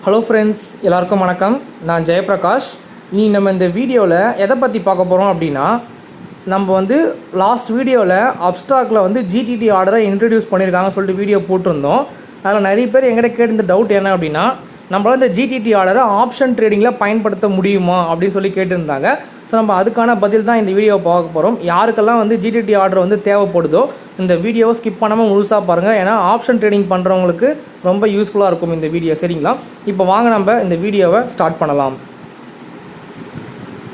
Hello friends, எல்லாருக்கும் வணக்கம். நான் ஜெயபிரகாஷ். நம்ம இந்த வீடியோவில் எதை பற்றி பார்க்க போகிறோம் அப்படின்னா, நம்ம லாஸ்ட் வீடியோவில் அப்ஸ்டாக்கில் ஜிடிடி ஆர்டரை இன்ட்ரடியூஸ் பண்ணியிருக்காங்கன்னு சொல்லிட்டு வீடியோ போட்டிருந்தோம். அதில் நிறைய பேர் எங்கிட்ட கேட்டிருந்த டவுட் என்ன அப்படின்னா, நம்மளால் இந்த ஜிடிடி ஆர்டரை ஆப்ஷன் ட்ரேடிங்கில் பயன்படுத்த முடியுமா அப்படின்னு சொல்லி கேட்டிருந்தாங்க. ஸோ நம்ம அதுக்கான பதில் தான் இந்த வீடியோவை பார்க்க போகிறோம். யாருக்கெல்லாம் ஜிடிடி ஆர்டர் தேவைப்படுதோ இந்த வீடியோவை ஸ்கிப் பண்ணாமல் முழுசாக பாருங்கள். ஏன்னா ஆப்ஷன் ட்ரேடிங் பண்ணுறவங்களுக்கு ரொம்ப யூஸ்ஃபுல்லாக இருக்கும் இந்த வீடியோ. சரிங்களா? இப்போ வாங்க நம்ம இந்த வீடியோவை ஸ்டார்ட் பண்ணலாம்.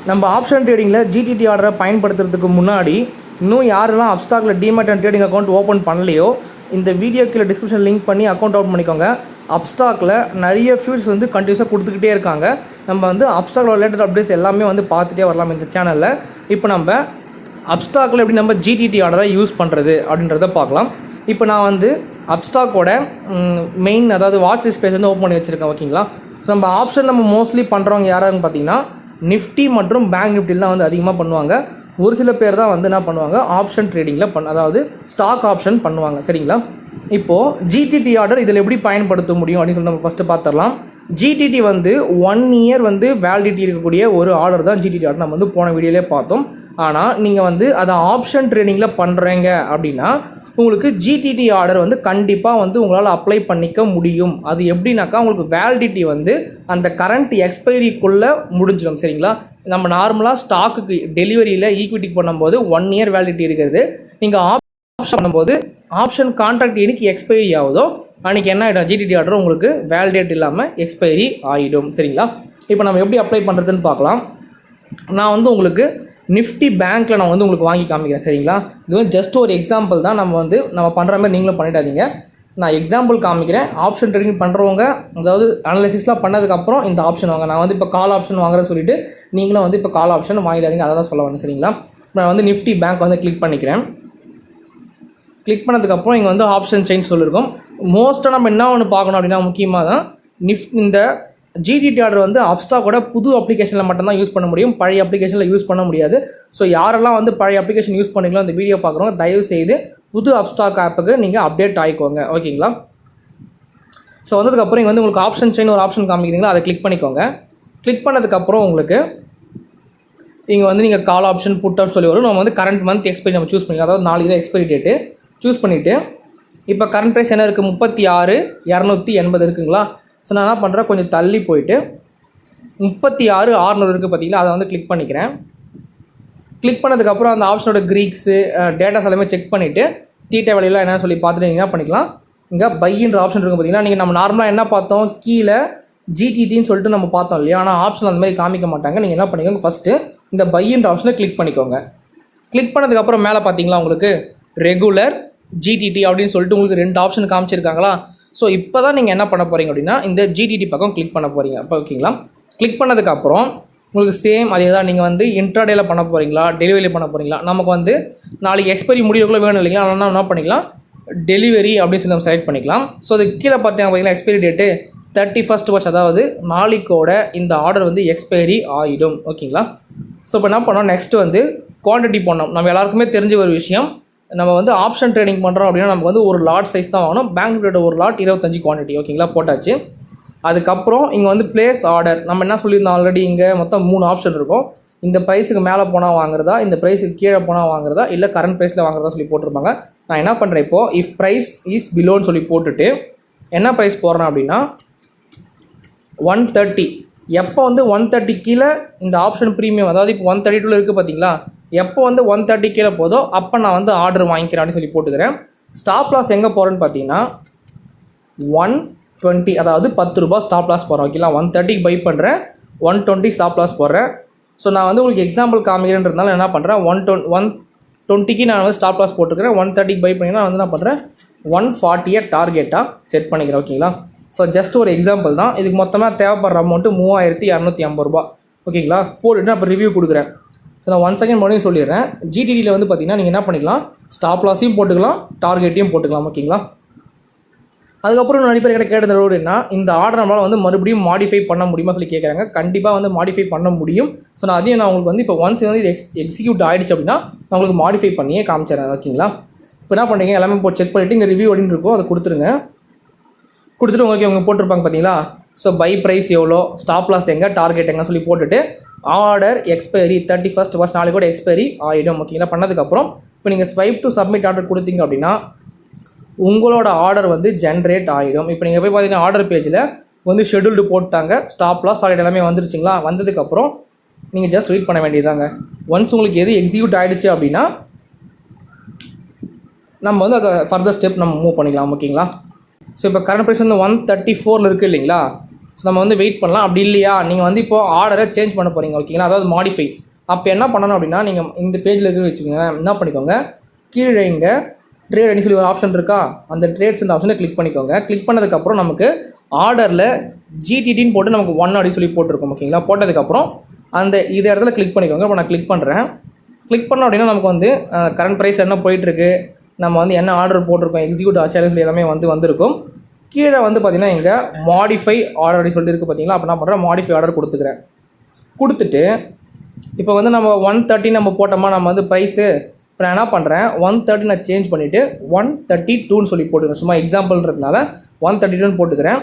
நம்ம ஆப்ஷன் ட்ரேடிங்கில் ஜிடிடி ஆர்டரை பயன்படுத்துறதுக்கு முன்னாடி இன்னும் யாரெல்லாம் அப்ஸ்டாக்கில் demat and trading account open பண்ணலையோ இந்த வீடியோ கீழே டிஸ்கிரிப்ஷன் லிங்க் பண்ணி அக்கௌண்ட் ஓப்பன் பண்ணிக்கோங்க. அப்ஸ்டாக்கில் நிறைய ஃபியூச்சர்ஸ் கண்டினியூஸாக கொடுத்துக்கிட்டே இருக்காங்க. நம்ம அப்ஸ்டாக்கில் ரிலேட்டட் அப்டேட்ஸ் எல்லாமே பார்த்துட்டே வரலாம் இந்த சேனலில். இப்போ நம்ம அப்ஸ்டாக்கில் எப்படி நம்ம ஜிடிடி ஆர்டரை யூஸ் பண்ணுறது அப்படின்றத பார்க்கலாம். இப்போ நான் அப்ஸ்டாக்கோட மெயின் அதாவது வாட்ச் லிஸ்ட் பேஜ் ஓப்பன் பண்ணி வச்சுருக்கேன். ஓகேங்களா? ஸோ நம்ம ஆப்ஷன் நம்ம மோஸ்ட்லி பண்ணுறவங்க யாரான்னு பார்த்தீங்கன்னா நிஃப்டி மற்றும் பேங்க் நிஃப்டியில் தான் அதிகமாக பண்ணுவாங்க. ஒரு சில பேர் தான் என்ன பண்ணுவாங்க, ஆப்ஷன் ட்ரேடிங்கில் அதாவது ஸ்டாக் ஆப்ஷன் பண்ணுவாங்க. சரிங்களா? இப்போது ஜிடிடி ஆர்டர் இதில் எப்படி பயன்படுத்த முடியும் அப்படின்னு சொல்லி நம்ம ஃபஸ்ட்டு பார்த்துடலாம். ஜிடிடி 1 இயர் வேலிடிட்டி இருக்கக்கூடிய ஒரு ஆர்டர் தான் ஜிடிடி ஆர்டர். நம்ம போன வீடியோலே பார்த்தோம். ஆனால் நீங்கள் அதை ஆப்ஷன் ட்ரேடிங்கில் பண்ணுறீங்க அப்படின்னா உங்களுக்கு ஜிடிடி ஆர்டர் கண்டிப்பாக உங்களால் அப்ளை பண்ணிக்க முடியும். அது எப்படின்னாக்கா உங்களுக்கு வேலிடிட்டி அந்த கரண்ட் எக்ஸ்பைரிக்குள்ளே முடிஞ்சிடும். சரிங்களா? நம்ம நார்மலாக ஸ்டாக்குக்கு டெலிவரியில் ஈக்விட்டிக்கு பண்ணும்போது 1 இயர் வேலிடிட்டி இருக்கிறது. நீங்கள் ஆப்ஷன் பண்ணும்போது ஆப்ஷன் கான்ட்ராக்ட் என்னைக்கு எக்ஸ்பைரி ஆகுதோ அன்றைக்கி என்ன ஆகிடும், ஜிடிடி ஆர்டர் உங்களுக்கு வேலிடேட் இல்லாமல் எக்ஸ்பைரி ஆகிடும். சரிங்களா? இப்போ நம்ம எப்படி அப்ளை பண்ணுறதுன்னு பார்க்கலாம். நான் உங்களுக்கு நிஃப்டி பேங்க்கில் நான் உங்களுக்கு வாங்கி காமிக்கிறேன். சரிங்களா? இது ஜஸ்ட் ஒரு எக்ஸாம்பிள் தான். நம்ம பண்ணுற மாதிரி நீங்களும் பண்ணிடாதீங்க. நான் எக்ஸாம்பிள் காமிக்கிறேன். ஆப்ஷன் ட்ரேடிங் பண்ணுறவங்க அதாவது அனலைசிஸ்லாம் பண்ணதுக்கப்புறம் இந்த ஆப்ஷன் வாங்க. நான் இப்போ கால் ஆப்ஷன் வாங்குறேன்னு சொல்லிட்டு நீங்களும் இப்போ கால் ஆப்ஷன் வாங்கிடாதீங்க. அதை தான் சொல்ல வந்தேன். சரிங்களா? நான் நிஃப்டி பேங்க் கிளிக் பண்ணிக்கிறேன். கிளிக் பண்ணதுக்கப்புறம் இங்கே ஆப்ஷன் சேஞ்ச் சொல்லியிருக்கோம். மோஸ்ட்டாக நம்ம என்ன ஒன்று பார்க்கணும் அப்படின்னா முக்கியமாக தான் இந்த ஜிடிடி ஆர்டர் அப்ஸ்டாக்கோட புது அப்ளிகேஷனில் மட்டும்தான் யூஸ் பண்ண முடியும். பழைய அப்ளிகேஷனில் யூஸ் பண்ண முடியாது. ஸோ யாரெல்லாம் பழைய அப்ளிகேஷன் யூஸ் பண்ணிக்கலாம் இந்த வீடியோ பார்க்குறவங்க தயவு செய்து புது அப்ஸ்டாக் ஆப்புக்கு நீங்கள் அப்டேட் ஆகிக்கோங்க. ஓகேங்களா? ஸோ வந்ததுக்கப்புறம் இங்கே உங்களுக்கு ஆப்ஷன் செயின் ஒரு ஆப்ஷன் காமிக்கிறீங்களா, அதை கிளிக் பண்ணிக்கோங்க. கிளிக் பண்ணதுக்கப்புறம் உங்களுக்கு இங்கே நீங்கள் கால் ஆப்ஷன் புட் ஆப்ஷன் சொல்லி வரும். நம்ம கரண்ட் மந்த் எக்ஸ்பைரி நம்ம சூஸ் பண்ணிக்கலாம். அதாவது 4 எக்ஸ்பைரி டேட்டு சூஸ் பண்ணிவிட்டு இப்போ கரண்ட் ப்ரைஸ் என்ன இருக்குது, 36,280 இருக்குங்களா? ஸோ நான் என்ன பண்ணுறேன், கொஞ்சம் தள்ளி போயிட்டு 36,600 இருக்குது பார்த்தீங்களா, அதை கிளிக் பண்ணிக்கிறேன். கிளிக் பண்ணதுக்கப்புறம் அந்த ஆப்ஷனோட க்ரீக்ஸு டேட்டாஸ் எல்லாமே செக் பண்ணிவிட்டு தீட்டை வழியெல்லாம் என்னென்னு சொல்லி பார்த்துட்டு நீங்கள் என்ன பண்ணிக்கலாம், இங்கே பையின்ற ஆப்ஷன் இருக்குது பார்த்தீங்கன்னா. நீங்கள் நம்ம நார்மலாக என்ன பார்த்தோம், கீழே ஜிடிடின்னு சொல்லிட்டு நம்ம பார்த்தோம் இல்லையா? ஆனால் ஆப்ஷன் அந்த மாதிரி காமிக்க மாட்டாங்க. நீங்கள் என்ன பண்ணிக்கோங்க, ஃபஸ்ட்டு இந்த பையின்ற ஆப்ஷனை கிளிக் பண்ணிக்கோங்க. கிளிக் பண்ணதுக்கப்புறம் மேலே பார்த்தீங்களா உங்களுக்கு ரெகுலர் ஜிடிடி அப்படின்னு சொல்லிட்டு உங்களுக்கு 2 ஆப்ஷன் காமிச்சிருக்காங்களா? ஸோ இப்போ தான் நீங்கள் என்ன பண்ண போகிறீங்க அப்படின்னா இந்த ஜிடிடி பக்கம் கிளிக் பண்ண போகிறீங்க. அப்போ ஓகேங்களா? கிளிக் பண்ணதுக்கப்புறம் உங்களுக்கு சேம் அதே தான். நீங்கள் இன்ட்ராடேயில் பண்ண போகிறீங்களா, டெலிவரியில் பண்ண போகிறீங்களா? நமக்கு நாளைக்கு எக்ஸ்பைரி முடிவுக்குள்ளே வேணும் இல்லைங்களா? அதனால் என்ன பண்ணிக்கலாம், டெலிவரி அப்படின்னு சொல்லி நம்ம செலக்ட் பண்ணிக்கலாம். ஸோ அது கீழே பார்த்தீங்கன்னா எக்ஸ்பைரி டேட்டு 31st March, அதாவது நாளைக்கோட இந்த ஆர்டர் எக்ஸ்பைரி ஆகிடும். ஓகேங்களா? ஸோ இப்போ என்ன பண்ணோம், நெக்ஸ்ட்டு குவான்டிட்டி பண்ணோம். நம்ம எல்லாருக்குமே தெரிஞ்ச ஒரு விஷயம், நம்ம ஆப்ஷன் ட்ரேடிங் பண்ணுறோம் அப்படின்னா நமக்கு ஒரு லாட் சைஸ் தான் வாங்கணும். பேங்க் ரேட் ஒரு லாட் 25 குவான்டிட்டி. ஓகேங்களா? போட்டாச்சு. அதுக்கப்புறம் இங்கே ப்ளேஸ் ஆர்டர் நம்ம என்ன சொல்லியிருந்தோம் ஆல்ரெடி, இங்கே மொத்தம் 3 ஆப்ஷன் இருக்கும். இந்த ப்ரைஸுக்கு மேலே போனால் வாங்குறதா, இந்த ப்ரைஸுக்கு கீழே போனால் வாங்குறதா, இல்லை கரண்ட் ப்ரைஸில் வாங்குறதா சொல்லி போட்டிருப்பாங்க. நான் என்ன பண்ணுறேன், இப்போது இஃப் ப்ரைஸ் இஸ் பிலோன்னு சொல்லி போட்டுட்டு என்ன ப்ரைஸ் போடுறேன் அப்படின்னா 130. எப்போ 130 கீழே இந்த ஆப்ஷன் ப்ரீமியம், அதாவது இப்போ 132 இருக்குது பார்த்தீங்களா, எப்போ 130 கீழே போதோ அப்போ நான் ஆர்டர் வாங்கிக்கிறேன்னு சொல்லி போட்டுக்கிறேன். ஸ்டாப் லாஸ் எங்கே போகிறேன்னு பார்த்தீங்கன்னா 120, அதாவது 10 ரூபா ஸ்டாப் லாஸ் போகிறேன். ஓகேங்களா? 130க்கு பை பண்ணுறேன், 120 ஸ்டாப் லாஸ் போடுறேன். ஸோ நான் உங்களுக்கு எக்ஸாம்பிள் காமிக்கிறேன்றதுனால என்ன பண்ணுறேன், 120க்கு நான் ஸ்டாப் லாஸ் போட்டுக்கிறேன். 130க்கு பை பண்ணிங்கன்னா நான் பண்ணுறேன் 140 டார்கெட்டாக செட் பண்ணிக்கிறேன். ஓகேங்களா? ஸோ ஜஸ்ட் ஒரு எக்ஸாம்பிள் தான். இதுக்கு மொத்தமாக தேவைப்படுற அமௌண்ட்டு 3,250 ரூபா. ஓகேங்களா? போட்டுட்டு நான் இப்போ ரிவ்யூ கொடுக்குறேன். ஸோ நான் 1 செகண்ட் பண்ணி சொல்லிடுறேன். ஜிடிடியில் பார்த்தீங்கன்னா நீங்கள் என்ன பண்ணிக்கலாம், ஸ்டாப் லாஸையும் போட்டுக்கலாம், டார்கெட்டையும் போட்டுக்கலாம். ஓகேங்களா? அதுக்கப்புறம் நிறைய பேர் கிட்ட கேட்ட ரோடு என்ன, இந்த ஆர்டர் நம்மளால் மறுபடியும் மாடிஃபை பண்ண முடியுமா சொல்லி கேட்குறாங்க. கண்டிப்பாக மாடிஃபை பண்ண முடியும். ஸோ நான் அதையும் நான் உங்களுக்கு இப்போ ஒன்ஸ் இது எக்ஸிக்யூட் ஆகிடுச்சு அப்படின்னா நான் உங்களுக்கு மாடிஃபை பண்ணியே காமிச்சிடறேன். ஓகேங்களா? இப்போ என்ன பண்ணுறீங்க, எல்லாமே இப்போ செக் பண்ணிவிட்டு இங்கே ரிவ்யூ அப்படின்னு இருக்கும், அதை கொடுத்துருங்க. கொடுத்துட்டு உங்களுக்கு அவங்க போட்டிருப்பாங்க பார்த்தீங்களா. ஸோ பை ப்ரைஸ் எவ்வளோ, ஸ்டாப் லாஸ் எங்கே, டார்கெட் எங்கே சொல்லி போட்டுட்டு ஆர்டர் எக்ஸ்பைரி 31st மார்ச் நாளைக்கு கூட எக்ஸ்பைரி ஆகிடும். ஓகேங்களா? பண்ணதுக்கப்புறம் இப்போ நீங்கள் ஸ்வைப் டு சப்மிட் ஆர்டர் கொடுத்தீங்க அப்படின்னா உங்களோட ஆர்டர் வந்து ஜென்ரேட் ஆகிடும். இப்போ நீங்கள் போய் பார்த்தீங்கன்னா ஆர்டர் பேஜில் வந்து ஷெட்யூல்டு போட்டாங்க, ஸ்டாப் லாஸ் ஆர்டர் எல்லாமே வந்துருச்சுங்களா? வந்ததுக்கப்புறம் நீங்கள் ஜஸ்ட் வெயிட் பண்ண வேண்டியதாங்க. ஒன்ஸ் உங்களுக்கு எது எக்ஸிக்யூட் ஆகிடுச்சு அப்படின்னா நம்ம வந்து அதை ஃபர்தர் ஸ்டெப் நம்ம மூவ் பண்ணிக்கலாம். ஓகேங்களா? ஸோ இப்போ கரண்ட் ப்ரைஸ் வந்து 134 இருக்குது இல்லைங்களா? ஸோ நம்ம வந்து வெயிட் பண்ணலாம். அப்படி இல்லையா நீங்கள் வந்து இப்போ ஆர்டரை சேஞ்ச் பண்ண போகிறீங்க. ஓகேங்களா? அதாவது மாடிஃபை. அப்போ என்ன பண்ணணும் அப்படின்னா நீங்கள் இந்த பேஜில் இருக்குன்னு வச்சுக்கோங்க, என்ன பண்ணிக்கோங்க, கீழே இங்கே ட்ரேட் அப்படின்னு சொல்லி ஒரு ஆப்ஷன் இருக்கா, அந்த ட்ரேட்ஸ் இந்த ஆப்ஷனை கிளிக் பண்ணிக்கோங்க. கிளிக் பண்ணதுக்கப்புறம் நமக்கு ஆர்டரில் GTTன்னு போட்டு நமக்கு 1 அப்படின்னு சொல்லி போட்டிருக்கோம். ஓகேங்களா? போட்டதுக்கப்புறம் அந்த இது இடத்துல கிளிக் பண்ணிக்கோங்க. இப்போ நான் கிளிக் பண்ணுறேன். கிளிக் பண்ணோம் அப்படின்னா நமக்கு வந்து கரண்ட் ப்ரைஸ் என்ன போயிட்டுருக்கு, நம்ம வந்து என்ன ஆர்டர் போட்டிருக்கோம், எக்ஸிக்யூட் ஆச்சு எல்லாமே வந்திருக்கும். கீழே வந்து பார்த்திங்கன்னா இங்கே மாடிஃபை ஆர்டர் அப்படின்னு சொல்லிட்டு இருக்குது பார்த்தீங்களா? அப்போ நான் பண்ணுறேன், மாடிஃபை ஆர்டர் கொடுத்துக்கிறேன். கொடுத்துட்டு இப்போ வந்து நம்ம 130 நம்ம போட்டோமா, நம்ம வந்து ப்ரைஸு இப்போ நான் என்ன பண்ணுறேன், 130 நான் சேஞ்ச் பண்ணிவிட்டு 132ன்னு சொல்லி போட்டுக்கிறேன். சும்மா எக்ஸாம்பிள்ன்றதுனால 132ன்னு போட்டுக்கிறேன்.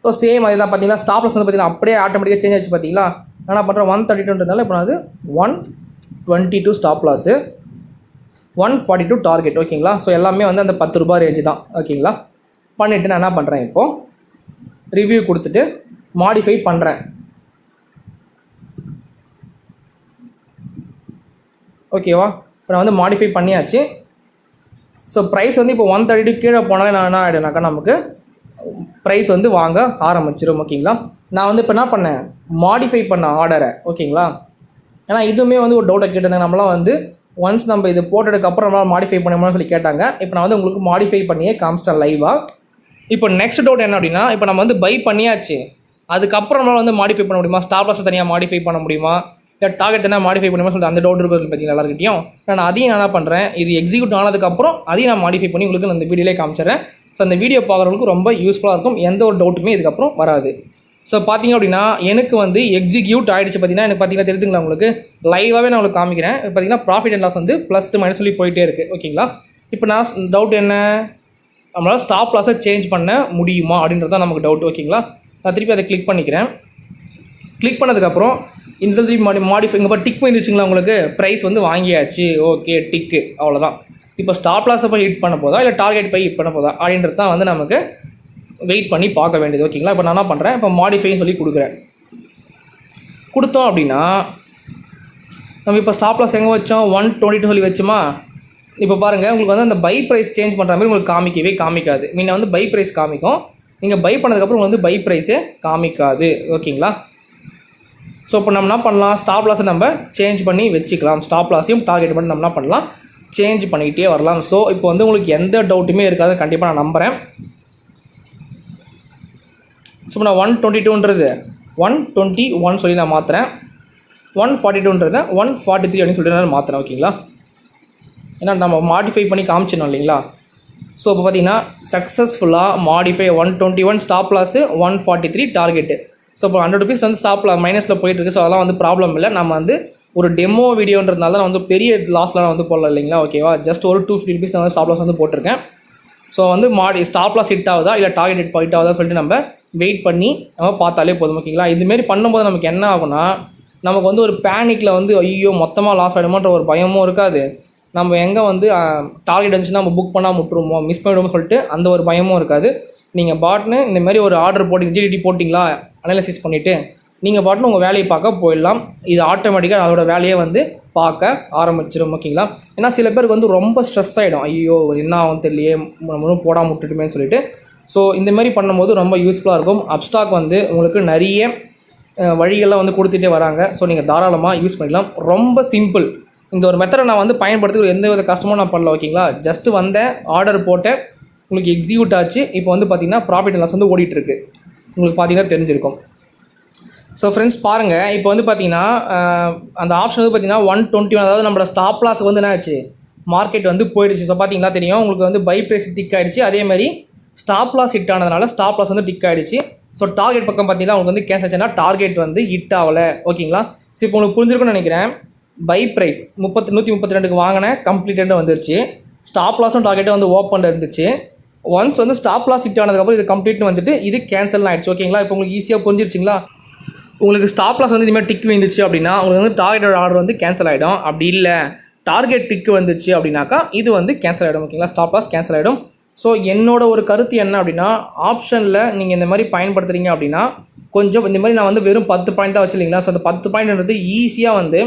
ஸோ சேம் அதே தான் பார்த்தீங்கன்னா ஸ்டாப் லாஸ் வந்து பார்த்திங்கன்னா அப்படியே ஆட்டோமேட்டிக்காக சேஞ்ச் ஆச்சு பார்த்தீங்களா? நான் என்ன பண்ணுறேன், 132ன்றதுனால இப்போ நான் அது 122 ஸ்டாப் லாஸு, 142 டார்கெட். ஓகேங்களா? ஸோ எல்லாமே வந்து அந்த 10 ரூபாய் ரேஞ்சு தான். ஓகேங்களா? பண்ணிவிட்டு நான் என்ன பண்ணுறேன், இப்போது ரிவ்யூ கொடுத்துட்டு மாடிஃபை பண்ணுறேன். ஓகேவா? இப்போ நான் வந்து மாடிஃபை பண்ணியாச்சு. ஸோ ப்ரைஸ் வந்து இப்போ 132 கீழே போனாலே நான் என்ன ஆகிடுனாக்கா நமக்கு ப்ரைஸ் வந்து வாங்க ஆரம்பிச்சிடும். ஓகேங்களா? நான் வந்து இப்போ என்ன பண்ணேன், மாடிஃபை பண்ண ஆர்டரை. ஓகேங்களா? ஏன்னா இதுவுமே வந்து ஒரு டவுட்டை கேட்டிருந்தாங்க. நம்மளாம் வந்து ஒன்ஸ் நம்ம இது போட்டதுக்கப்புறம் நம்மளால் மாடிஃபை பண்ணணும்னு சொல்லி கேட்டாங்க. இப்போ நான் வந்து உங்களுக்கு மாடிஃபை பண்ணியே காமிச்சிட்டேன் லைவாக. இப்போ நெக்ஸ்ட் டவுட் என்ன அப்படின்னா, இப்போ நம்ம வந்து பை பண்ணியாச்சு, அதுக்கப்புறம் நம்மளால் வந்து மாடிஃபை பண்ண முடியுமா, ஸ்டாப் லாஸை தனியாக மாடிஃபை பண்ண முடியுமா, இல்லை டார்கெட் தனியாக மாடிஃபை பண்ணுமா சொல்லிட்டு அந்த டவுட் இருக்குது பார்த்தீங்கன்னா எல்லாருக்கிட்டையும். நான் அதையும் என்ன பண்ணுறேன், இது எக்ஸிக்யூட் ஆனதுக்கப்புறம் அதையும் நான் மாடிஃபை பண்ணி உங்களுக்கு அந்த வீடியோலே காமிச்சிடுறேன். ஸோ அந்த வீடியோ பார்க்குறவங்களுக்கு ரொம்ப யூஸ்ஃபுல்லாக இருக்கும், எந்த ஒரு டவுட்டுமே இதுக்கப்புறம் வராது. ஸோ பார்த்தீங்க அப்படின்னா எனக்கு வந்து எக்ஸிக்யூட் ஆகிடுச்சு. பார்த்தீங்கன்னா எனக்கு பார்த்தீங்கன்னா தெரிஞ்சுங்களா, உங்களுக்கு லைவாகவே நான் உங்களுக்கு காமிக்கிறேன். பார்த்தீங்கன்னா ப்ராஃபிட் அண்ட் லாஸ் வந்து ப்ளஸ் மைனஸ் சொல்லி போயிட்டே இருக்குது. ஓகேங்களா? இப்போ நான் டவுட் என்ன, நம்மளால் ஸ்டாப் லாஸை சேஞ்ச் பண்ண முடியுமா அப்படின்றது தான் நமக்கு டவுட். ஓகேங்களா? நான் திருப்பி அதை கிளிக் பண்ணிக்கிறேன். கிளிக் பண்ணதுக்கப்புறம் இந்த திருப்பி மாடிஃபை இங்கே டிக் வந்துச்சுங்களா, உங்களுக்கு ப்ரைஸ் வந்து வாங்கியாச்சு. ஓகே, டிக்கு, அவ்வளோதான். இப்போ ஸ்டாப் லாஸை போய் ஹிட் பண்ண போதா இல்லை டார்கெட் போய் ஹிட் பண்ண போதா அப்படின்றது தான் வந்து நமக்கு வெயிட் பண்ணி பார்க்க வேண்டியது. ஓகேங்களா? இப்போ நான் என்ன பண்ணுறேன், இப்போ மாடிஃபைன்னு சொல்லி கொடுக்குறேன். கொடுத்தோம் அப்படின்னா நம்ம இப்போ ஸ்டாப் லாஸ் எங்கே வச்சோம், 122 சொல்லி வச்சோமா. இப்போ பாருங்கள், உங்களுக்கு வந்து அந்த பை ப்ரைஸ் சேஞ்ச் பண்ணுற மாதிரி உங்களுக்கு காமிக்கவே காமிக்காது. முன்ன வந்து பை ப்ரைஸ் காமிக்கும், நீங்கள் பை பண்ணதுக்கப்புறம் உங்களுக்கு வந்து பை ப்ரைஸே காமிக்காது. ஓகேங்களா? ஸோ இப்போ நம்ம என்ன பண்ணலாம், ஸ்டாப் லாஸை நம்ம சேஞ்ச் பண்ணி வச்சுக்கலாம். ஸ்டாப் லாஸையும் டார்கெட் பண்ணி நம்ம என்ன பண்ணலாம், சேஞ்ச் பண்ணிக்கிட்டே வரலாம். ஸோ இப்போ வந்து உங்களுக்கு எந்த டவுட்டுமே இருக்காதுன்னு கண்டிப்பாக நான் நம்புகிறேன். ஸோ இப்போ நான் 122ன்றது 121 சொல்லி நான் மாற்றுறேன், 142ன்றதை 143 அப்படின்னு சொல்லிட்டு நான் மாற்றுறேன். ஓகேங்களா? ஏன்னா நம்ம மாடிஃபை பண்ணி காமிச்சிடணும் இல்லைங்களா? ஸோ இப்போ பார்த்தீங்கன்னா சக்ஸஸ்ஃபுல்லாக modify 121 stop loss, 143 target. So இப்போ 100 ருபீஸ் வந்து ஸ்டாப் மைனஸில் போயிட்டுருக்கு. ஸோ அதெல்லாம் வந்து ப்ராப்ளம் இல்லை. நம்ம வந்து ஒரு டெமோ வீடியோன்றதுனால நான் வந்து பெரிய லாஸ்லாம் நான் வந்து போடல இல்லைங்களா? ஓகேவா? ஜஸ்ட் ஒரு 250 ருபீஸ் நான் வந்து ஸ்டாப் லாஸ் வந்து போட்டிருக்கேன். ஸோ வந்து ஸ்டாப் லாஸ் ஹிட் ஆகுதா இல்லை டார்கெட் ஹிட் ஆகுதா சொல்லிட்டு நம்ம வெயிட் பண்ணி நம்ம பார்த்தாலே போதும். ஓகேங்களா? இதுமாரி பண்ணும்போது நமக்கு என்ன ஆகும்னா, நமக்கு வந்து ஒரு பேனிக்கில் வந்து ஐயோ மொத்தமாக லாஸ் ஆகிடுமோன்ற ஒரு பயமும் இருக்காது. நம்ம எங்கே வந்து டார்கெட் வந்துச்சுன்னா நம்ம புக் பண்ணால் முட்டுருமோ, மிஸ் பண்ணிவிடுமோ சொல்லிட்டு அந்த ஒரு பயமும் இருக்காது. நீங்கள் பாட்னு இந்தமாரி ஒரு ஆர்டர் போட்டு GTT போட்டிங்களா, அனலைசிஸ் பண்ணிவிட்டு நீங்கள் பாட்னு உங்கள் வேலையை பார்க்க போயிடலாம். இது ஆட்டோமேட்டிக்காக அதோட வேலையை வந்து பார்க்க ஆரம்பிச்சிடும். ஓகேங்களா? ஏன்னா சில பேருக்கு வந்து ரொம்ப ஸ்ட்ரெஸ் ஆகிடும், ஐயோ என்ன ஆகும் தெரியலையே, நம்மளும் போடாமல் விட்டுட்டுமேன்னு சொல்லிட்டு. ஸோ இந்தமாரி பண்ணும்போது ரொம்ப யூஸ்ஃபுல்லாக இருக்கும். அப்ஸ்டாக் வந்து உங்களுக்கு நிறைய வழிகள்லாம் வந்து கொடுத்துட்டே வராங்க. ஸோ நீங்கள் தாராளமாக யூஸ் பண்ணிக்கலாம். ரொம்ப சிம்பிள். இந்த ஒரு மெத்தடை நான் வந்து பயன்படுத்தி எந்த வித கஷ்டமும் நான் பண்ணல. ஓகேங்களா? ஜஸ்ட்டு வந்தேன், ஆர்டர் போட்டேன், உங்களுக்கு எக்ஸிக்யூட் ஆச்சு. இப்போ வந்து பார்த்திங்கன்னா ப்ராஃபிட் அண்ட் லாஸ் வந்து ஓடிட்டுருக்கு, உங்களுக்கு பார்த்திங்கன்னா தெரிஞ்சிருக்கும். ஸோ ஃப்ரெண்ட்ஸ் பாருங்கள், இப்போ வந்து பார்த்திங்கன்னா அந்த ஆப்ஷன் வந்து பார்த்திங்கன்னா 121, அதாவது நம்மளோட ஸ்டாப் லாஸுக்கு வந்து என்ன ஆச்சு, மார்க்கெட் வந்து போயிடுச்சு. ஸோ பார்த்திங்களா தெரியும் உங்களுக்கு வந்து பை ப்ரைஸ் டிக் ஆகிடுச்சு. அதேமாதிரி ஸ்டாப் லாஸ் ஹிட் ஆனதுனால ஸ்டாப் லாஸ் வந்து டிக் ஆகிடுச்சு. ஸோ டார்கெட் பக்கம் பார்த்திங்கன்னா உங்களுக்கு வந்து கேன்சல் ஆச்சுன்னா டார்கெட் வந்து ஹிட் ஆகலை. ஓகேங்களா? ஸோ இப்போ உங்களுக்கு புரிஞ்சிருக்குன்னு நினைக்கிறேன். பை ப்ரைஸ் 132க்கு வாங்கினேன், கம்ப்ளீட்டடாக வந்துருச்சு. ஸ்டாப் லாஸும் டார்கெட்டும் வந்து ஓப்பனில் இருந்துச்சு. ஒன்ஸ் வந்து ஸ்டாப் லாஸ் ஹிட் ஆனதுக்கப்புறம் இது கம்ப்ளீட்னு வந்துட்டு இது கேன்சல் ஆகிடுச்சு. ஓகேங்களா, இப்போ உங்களுக்கு ஈஸியாக புரிஞ்சிருச்சிங்களா? உங்களுக்கு ஸ்டாப் லாஸ் வந்து இதுமாதிரி டிக் வந்துச்சு அப்படின்னா உங்களுக்கு வந்து டார்கெட் ஆர்டர் வந்து கேன்சல் ஆகிடும். அப்படி இல்லை டார்கெட் டிக் வந்துச்சு அப்படின்னாக்கா இது வந்து கேன்சல் ஆகிடும். ஓகேங்களா, ஸ்டாப் லாஸ் கேன்சல் ஆகிடும். ஸோ என்னோட ஒரு கருத்து என்ன அப்படின்னா, ஆப்ஷனில் நீங்கள் இந்த மாதிரி பயன்படுத்துகிறீங்க அப்படின்னா கொஞ்சம் இந்த மாதிரி நான் வந்து வெறும் 10 பாயிண்ட் தான் வச்சுருக்கீங்களா. ஸோ அந்த 10 பாயிண்ட்ன்றது ஈஸியாக வந்து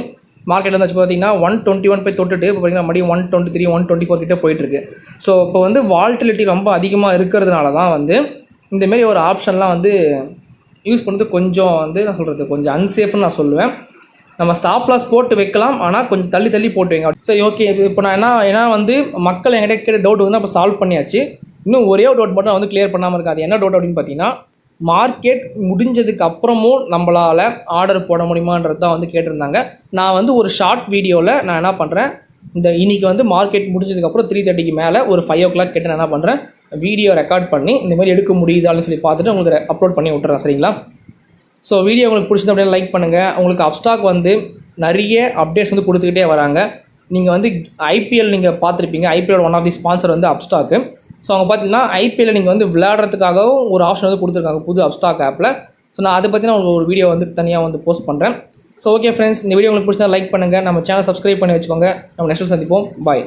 மார்க்கெட்டில் வந்து வச்சு பார்த்தீங்கன்னா 121 போய் தொட்டுட்டு இப்போ பார்த்தீங்கன்னா மறுபடியும் 123 124 கிட்டே போயிட்டுருக்கு. ஸோ இப்போ வந்து வால்டிலிட்டி ரொம்ப அதிகமாக இருக்கிறதுனால தான் வந்து இந்தமாரி ஒரு ஆப்ஷன்லாம் வந்து யூஸ் பண்ணுறது கொஞ்சம் வந்து நான் சொல்கிறது கொஞ்சம் அன்சேஃப்னு நான் சொல்லுவேன். நம்ம ஸ்டாப் லாஸ் போட்டு வைக்கலாம், ஆனால் கொஞ்சம் தள்ளி தள்ளி போட்டு வைங்க. சரி, ஓகே. இப்போ நான் ஏன்னா வந்து மக்கள் என்கிட்ட கேட்ட டவுட் வந்து அப்போ சால்வ் பண்ணியாச்சு. இன்னும் ஒரே ஒரு டவுட் மட்டும் வந்து கிளியர் பண்ணாமல் இருக்காது. என்ன டவுட் அப்படின்னு பார்த்தீங்கன்னா, மார்க்கெட் முடிஞ்சதுக்கு அப்புறமும் நம்மளால் ஆர்டர் போட முடியுமான்றது தான் வந்து கேட்டிருந்தாங்க. நான் வந்து ஒரு ஷார்ட் வீடியோவில் நான் என்ன பண்ணுறேன், இந்த இன்றைக்கி வந்து மார்க்கெட் முடிஞ்சதுக்கப்புறம் 3:30க்கு மேலே ஒரு 5 o'clock கிட்ட நான் என்ன பண்ணுறேன், வீடியோ ரெக்கார்ட் பண்ணி இந்த மாதிரி எடுக்க முடியுதான்னு சொல்லி பார்த்துட்டு உங்களுக்கு அப்லோட் பண்ணி விட்டுறேன். சரிங்களா? ஸோ வீடியோ உங்களுக்கு பிடிச்சது அப்படின்னா லைக் பண்ணுங்கள். உங்களுக்கு அப்ஸ்டாக் வந்து நிறைய அப்டேட்ஸ் வந்து கொடுத்துக்கிட்டே வராங்க. நீங்கள் வந்து ஐபிஎல் நீங்கள் பார்த்துருப்பீங்க. IPL one of the sponsor வந்து அப்ஸ்டாக்கு. ஸோ அவங்க பார்த்தீங்கன்னா ஐபிஎல் நீங்கள் வந்து விளையாடுறதுக்காகவும் ஒரு ஆப்ஷன் வந்து கொடுத்துருக்காங்க புது அப்ஸ்டாக் ஆப்பில். ஸோ நான் அதை பற்றின உங்களுக்கு ஒரு வீடியோ வந்து தனியாக வந்து போஸ்ட் பண்ணுறேன். ஸோ ஓகே ஃப்ரெண்ட்ஸ், இந்த வீடியோ உங்களுக்கு பிடிச்சா லைக் பண்ணுங்கள். நம்ம சேனல் சப்ஸ்கிரைப் பண்ணி வச்சுக்கோங்க. நம்ம நெக்ஸ்ட் சந்திப்போம். பாய்.